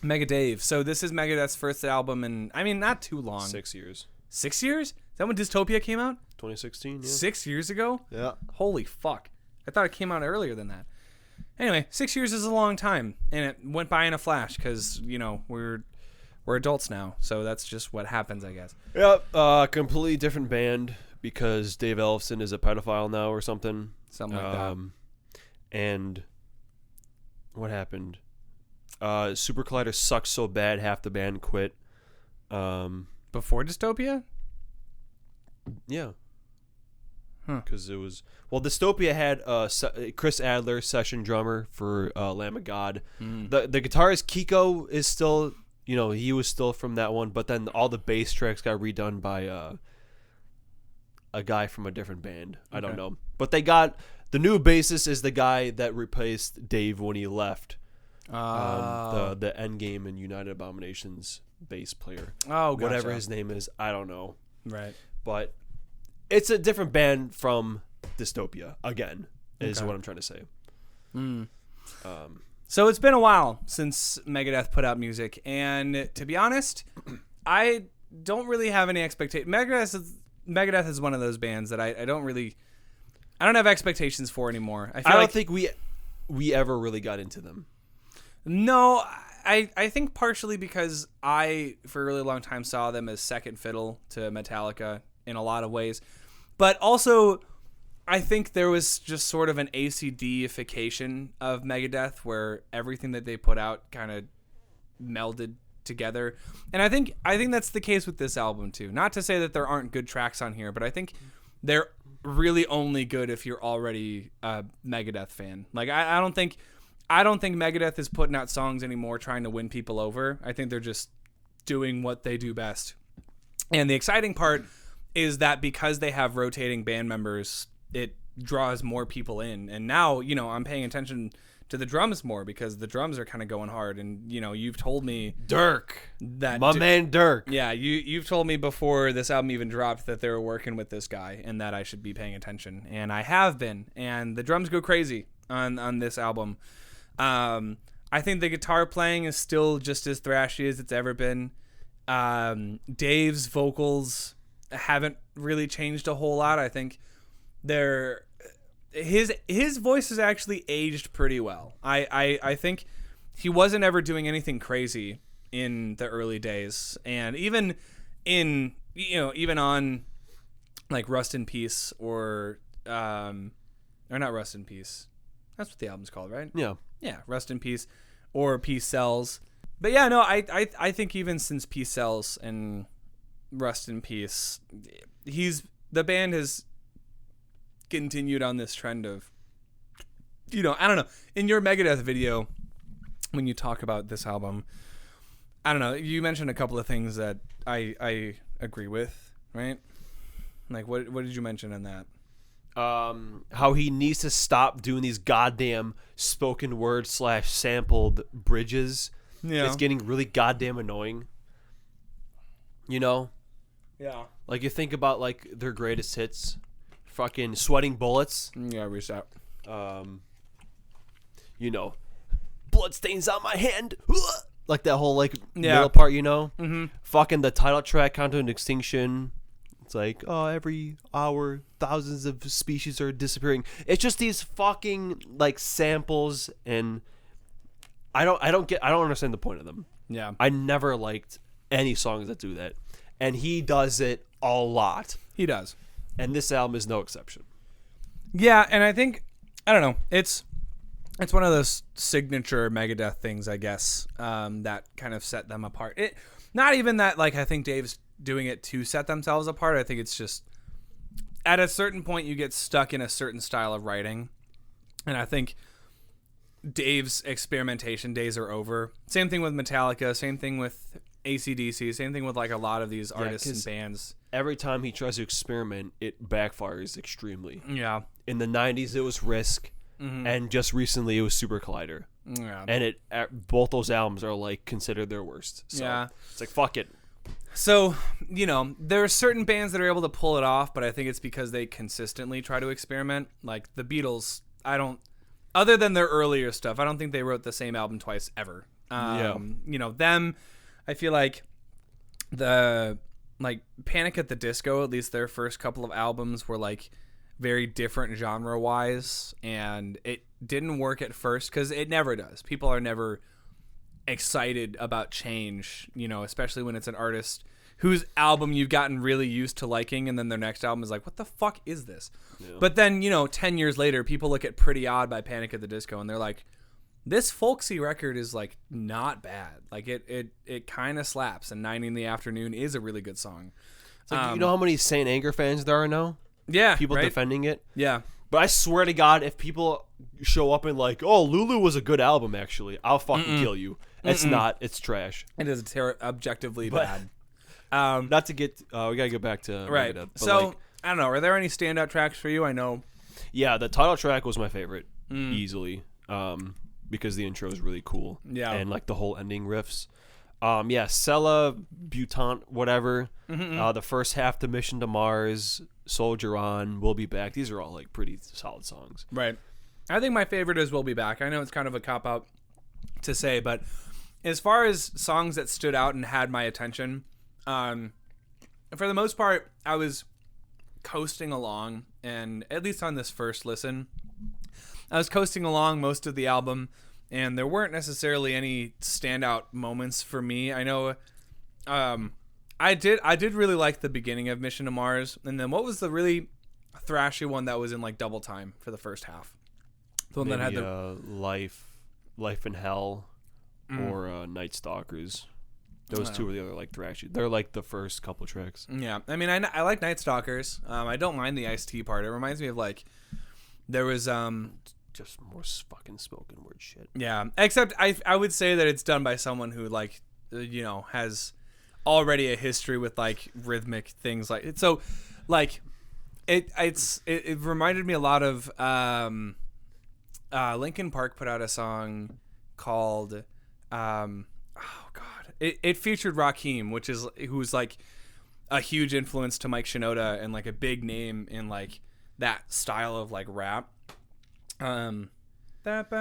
Megadeth. So this is Megadeth's first album, and I mean, not too long. 6 years. 6 years? Is that when Dystopia came out? 2016. Yeah. 6 years ago? Yeah. Holy fuck! I thought it came out earlier than that. Anyway, 6 years is a long time, and it went by in a flash because we're adults now, so that's just what happens, I guess. Yep. Completely different band because Dave Ellefson is a pedophile now or something. Something like that. And what happened? Super Collider sucked so bad, half the band quit. Before Dystopia? Yeah. Huh. Because it was... Well, Dystopia had Chris Adler, session drummer for Lamb of God. The guitarist Kiko is still... he was still from that one, but then all the bass tracks got redone by a guy from a different band. I don't know. But they got... The new bassist is the guy that replaced Dave when he left. The Endgame and United Abominations bass player. Oh, gotcha. Whatever his name is, I don't know. Right. But it's a different band from Dystopia, again, is what I'm trying to say. So it's been a while since Megadeth put out music, and to be honest, I don't really have any expectations. Megadeth is one of those bands that I don't have expectations for anymore. I don't think we ever really got into them. No, I think partially because I, for a really long time, saw them as second fiddle to Metallica in a lot of ways. But also, I think there was just sort of an ACD-ification of Megadeth where everything that they put out kind of melded together. And I think that's the case with this album, too. Not to say that there aren't good tracks on here, but I think they're really only good if you're already a Megadeth fan. Like, I don't think Megadeth is putting out songs anymore trying to win people over. I think they're just doing what they do best. And the exciting part is that because they have rotating band members, it draws more people in. And now, I'm paying attention to the drums more because the drums are kind of going hard. And, you've told me... Dirk. That man Dirk. Yeah, you've told me before this album even dropped that they were working with this guy and that I should be paying attention. And I have been. And the drums go crazy on this album. I think the guitar playing is still just as thrashy as it's ever been. Dave's vocals haven't really changed a whole lot. I think his voice has actually aged pretty well. I think he wasn't ever doing anything crazy in the early days, and even on like Rust in Peace or not Rust in Peace. That's what the album's called, right? Yeah, Rust in Peace or Peace Sells. But yeah, no, I think even since Peace Sells and Rust in Peace, the band has continued on this trend of, I don't know. In your Megadeth video, when you talk about this album, I don't know, you mentioned a couple of things that I agree with, right? Like, what did you mention in that? How he needs to stop doing these goddamn spoken word / sampled bridges. Yeah. It's getting really goddamn annoying. Yeah. Like, you think about, like, their greatest hits. Fucking Sweating Bullets. Yeah, reset. Bloodstains on my hand. Like that whole, middle part, Mm-hmm. Fucking the title track, Countdown to Extinction. It's like, every hour, thousands of species are disappearing. It's just these fucking, samples, and I don't understand the point of them. Yeah. I never liked any songs that do that. And he does it a lot. He does. And this album is no exception. Yeah, and I think, I don't know, it's one of those signature Megadeth things, I guess, that kind of set them apart. Not even that, I think Dave's doing it to set themselves apart. I think it's just, at a certain point, you get stuck in a certain style of writing. And I think Dave's experimentation days are over. Same thing with Metallica, same thing with AC/DC, same thing with, a lot of these artists and bands. Every time he tries to experiment, it backfires extremely. Yeah. In the 90s, it was Risk, and just recently, it was Super Collider. Yeah. And both those albums are, considered their worst. So yeah. It's fuck it. So, there are certain bands that are able to pull it off, but I think it's because they consistently try to experiment. Like the Beatles, other than their earlier stuff, I don't think they wrote the same album twice ever. You know, them, I feel like Panic at the Disco, at least their first couple of albums were like very different genre wise, and it didn't work at first because it never does. People are never excited about change, you know, especially when it's an artist whose album you've gotten really used to liking, and then their next album is like, what the fuck is this? Yeah. But then, you know, 10 years later, people look at Pretty Odd by Panic at the Disco and they're like, this folksy record is like not bad. Like it kind of slaps, and 90 in the Afternoon is a really good song. It's like, you know how many Saint Anger fans there are now? Yeah. People right? defending it? Yeah. But I swear to God, if people show up and like, oh, Lulu was a good album, actually, I'll fucking kill you. It's not. It's trash. It is objectively bad. Not to get, we gotta get back to right. Megadeth, so I don't know. Are there any standout tracks for you? I know. Yeah, the title track was my favorite, easily, because the intro is really cool. Yeah, and like the whole ending riffs. Yeah, Sella, Butant, whatever. The first half, The Mission to Mars, Soldier On, We'll Be Back. These are all like pretty solid songs. Right. I think my favorite is We'll Be Back. I know it's kind of a cop out to say, but as far as songs that stood out and had my attention, for the most part, I was coasting along, and at least on this first listen, I was coasting along most of the album, and there weren't necessarily any standout moments for me. I know, I did really like the beginning of Mission to Mars, and then what was the really thrashy one that was in like double time for the first half? The one Maybe, that had the Life in Hell, or Night Stalkers. Those two are the other like thrashy. They're like the first couple tracks. Yeah, I mean, I like Night Stalkers. I don't mind the Ice-T part. It reminds me of like there was just more fucking spoken word shit. Yeah, except I would say that it's done by someone who like you know has already a history with like rhythmic things like it. So like it reminded me a lot of Linkin Park put out a song called It featured Rakim, who's like a huge influence to Mike Shinoda and like a big name in like that style of like rap. And that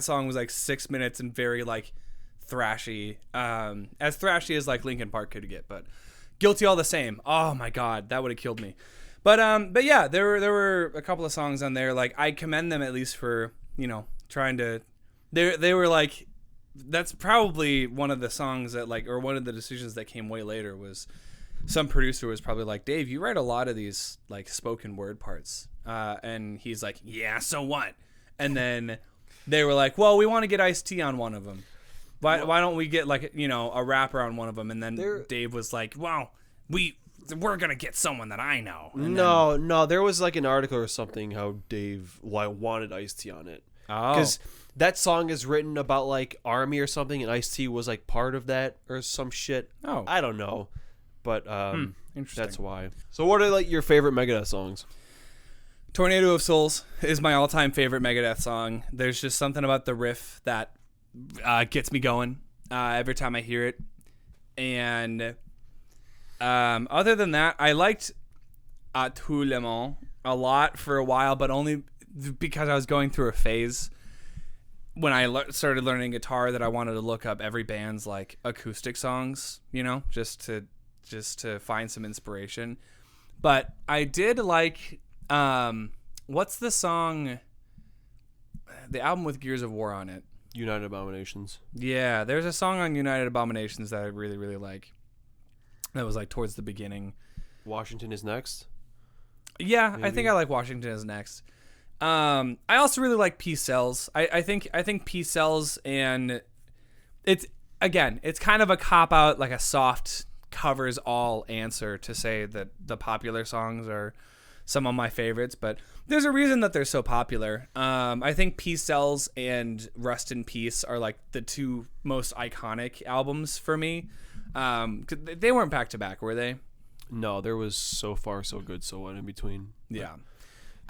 song was like 6 minutes and very like thrashy, as thrashy as like Linkin Park could get, but guilty all the same. Oh my God, that would have killed me. But yeah, there were a couple of songs on there. Like I commend them at least for, you know, trying to. They were like, that's probably one of the songs that like, or one of the decisions that came way later was some producer was probably like, Dave, you write a lot of these like spoken word parts. And he's like, yeah, so what? And then they were like, well, we want to get Ice-T on one of them. Why don't we get like, you know, a rapper on one of them? And then Dave was like, well, we're going to get someone that I know. And no, there was like an article or something how Dave wanted Ice-T on it. Oh. Because that song is written about like Army or something, and Ice-T was like part of that or some shit. Oh. I don't know. But interesting. That's why. So what are like your favorite Megadeth songs? Tornado of Souls is my all-time favorite Megadeth song. There's just something about the riff that gets me going every time I hear it. And other than that, I liked À Tout le monde a lot for a while, but only because I was going through a phase when I started learning guitar that I wanted to look up every band's like acoustic songs, you know, just to find some inspiration. But I did like what's the song, the album with Gears of War on it? United Abominations. Yeah, there's a song on United Abominations that I really, really like. That was like towards the beginning. Washington Is Next? Yeah, maybe? I think I like Washington Is Next. I also really like Peace Sells. I think Peace Sells, and it's kind of a cop out, like a soft covers all answer to say that the popular songs are some of my favorites, but there's a reason that they're so popular. I think Peace Sells and Rust in Peace are like the two most iconic albums for me. They weren't back to back, were they? No, there was So Far So Good, So What in between. Yeah.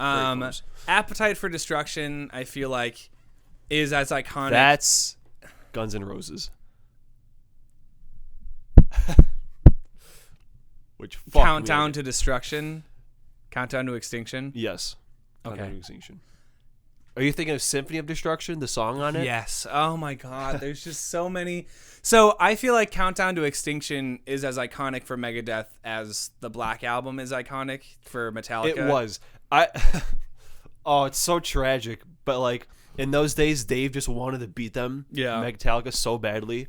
Appetite for Destruction, I feel like, is as iconic. That's Guns N' Roses. Which fuck Countdown to Destruction, Countdown to Extinction. Yes. Okay. Countdown to Extinction. Are you thinking of Symphony of Destruction, the song on it? Yes. Oh my God. There's just so many. So I feel like Countdown to Extinction is as iconic for Megadeth as the Black Album is iconic for Metallica. It was. Oh, it's so tragic. But like in those days, Dave just wanted to beat them, Metallica, so badly.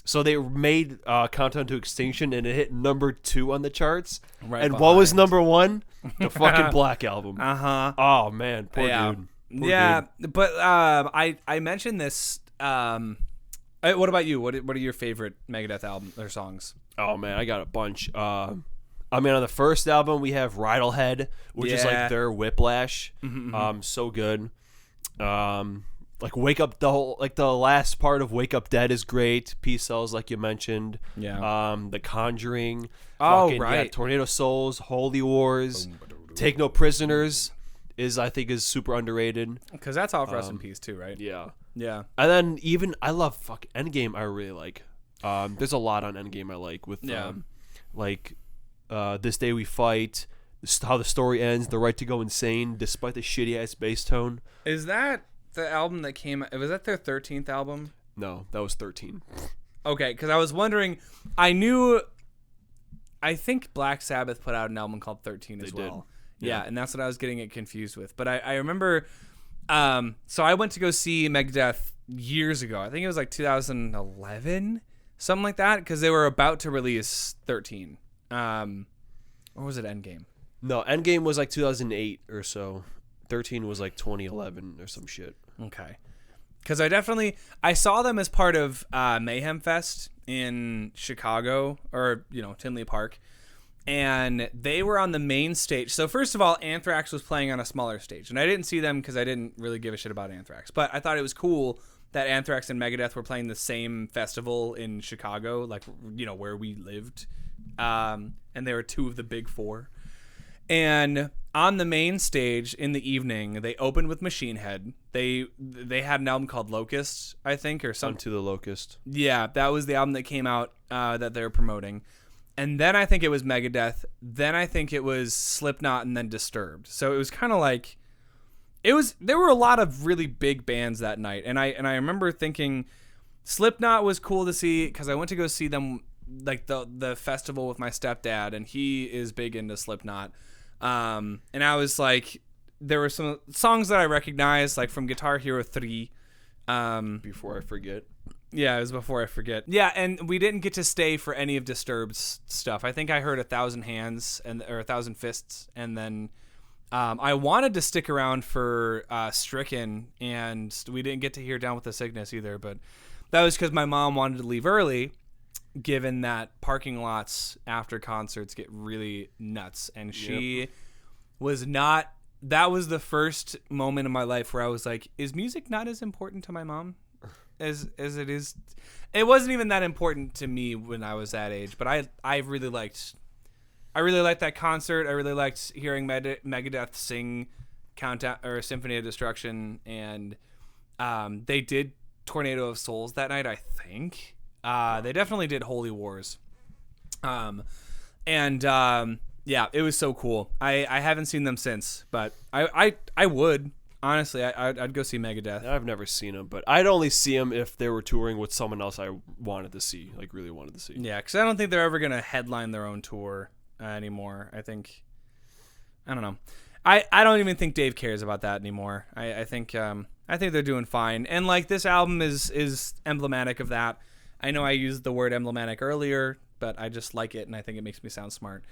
So they made Countdown to Extinction, and it hit number 2 on the charts. Right and behind. what was number 1? The fucking Black Album. Uh-huh. Oh man, poor dude. Poor dude. But I mentioned this. What about you? What are your favorite Megadeth album or songs? Oh man, I got a bunch. I mean, on the first album we have Riddlehead, which is like their Whiplash. So good. Like Wake Up, the last part of Wake Up Dead is great. Peace Cells, like you mentioned. Yeah. The Conjuring. Oh, right. Yeah, Tornado Souls, Holy Wars, Take No Prisoners I think is super underrated. Because that's off Rest in Peace too, right? Yeah. Yeah. And then I love Endgame. I really like. There's a lot on Endgame I like with This Day We Fight, how the story ends, the right to go insane despite the shitty ass bass tone. Is that the album that came? Was that their 13th album? No, that was 13. Okay, because I was wondering. I think Black Sabbath put out an album called 13 as well. Yeah, and that's what I was getting it confused with. But I remember. So I went to go see Megadeth years ago. I think it was like 2011, something like that, because they were about to release 13. Or was it Endgame? No, Endgame was like 2008 or so. 13 was like 2011 or some shit. Okay. Because I saw them as part of Mayhem Fest in Chicago, or, Tinley Park. And they were on the main stage. So first of all, Anthrax was playing on a smaller stage. And I didn't see them because I didn't really give a shit about Anthrax. But I thought it was cool that Anthrax and Megadeth were playing the same festival in Chicago, like, where we lived. And they were 2 of the big 4. And on the main stage in the evening, they opened with Machine Head. They had an album called Locust, I think, or something. Unto the Locust. Yeah, that was the album that came out that they were promoting. And then I think it was Megadeth. Then I think it was Slipknot, and then Disturbed. So it was kind of like there were a lot of really big bands that night. And I remember thinking Slipknot was cool to see because I went to go see them like the festival with my stepdad, and he is big into Slipknot. And I was like, there were some songs that I recognized, like from Guitar Hero 3. Before I forget. Yeah, it was Before I Forget. Yeah, and we didn't get to stay for any of Disturbed's stuff. I think I heard 1,000 Hands or 1,000 Fists, and then I wanted to stick around for Stricken, and we didn't get to hear Down with the Sickness either. But that was because my mom wanted to leave early, given that parking lots after concerts get really nuts, and she was not. That was the first moment in my life where I was like, "Is music not as important to my mom?" As it is. It wasn't even that important to me when I was that age, but I really liked that concert. I really liked hearing Megadeth sing Countdown or Symphony of Destruction, and they did Tornado of Souls that night, I think. They definitely did Holy Wars. Yeah, it was so cool. I haven't seen them since, but I would. Honestly, I'd go see Megadeth. I've never seen them, but I'd only see them if they were touring with someone else I wanted to see, like really wanted to see. Yeah, because I don't think they're ever going to headline their own tour anymore. I don't know. I don't even think Dave cares about that anymore. I think they're doing fine. And like this album is emblematic of that. I know I used the word emblematic earlier, but I just like it, and I think it makes me sound smart.